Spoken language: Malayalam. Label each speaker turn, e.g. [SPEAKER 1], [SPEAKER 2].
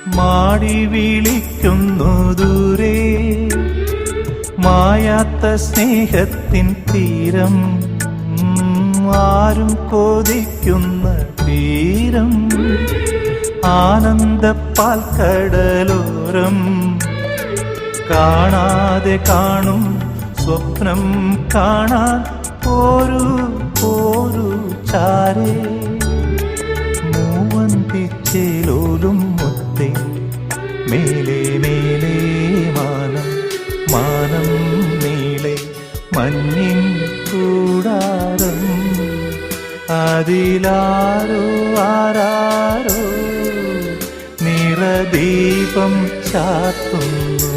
[SPEAKER 1] മാടി വിളിക്കുന്നു ദൂരെ മായാത്ത സ്നേഹത്തിൻ തീരം, ആരും കൊതിക്കുന്ന തീരം, ആനന്ദപ്പാൽക്കടലോരം. കാണാതെ കാണും സ്വപ്നം കാണാൻ പോരൂ പോരൂ ചാരേ. മൂവന്തിച്ചേലോലും മുത്തേ മേലെ മേലെ മാനം, മാനം നീളെ മഞ്ഞിൻ കൂടാരം. അതിലാരോ ആരാരോ നിറദീപം ചാർത്തുന്നു.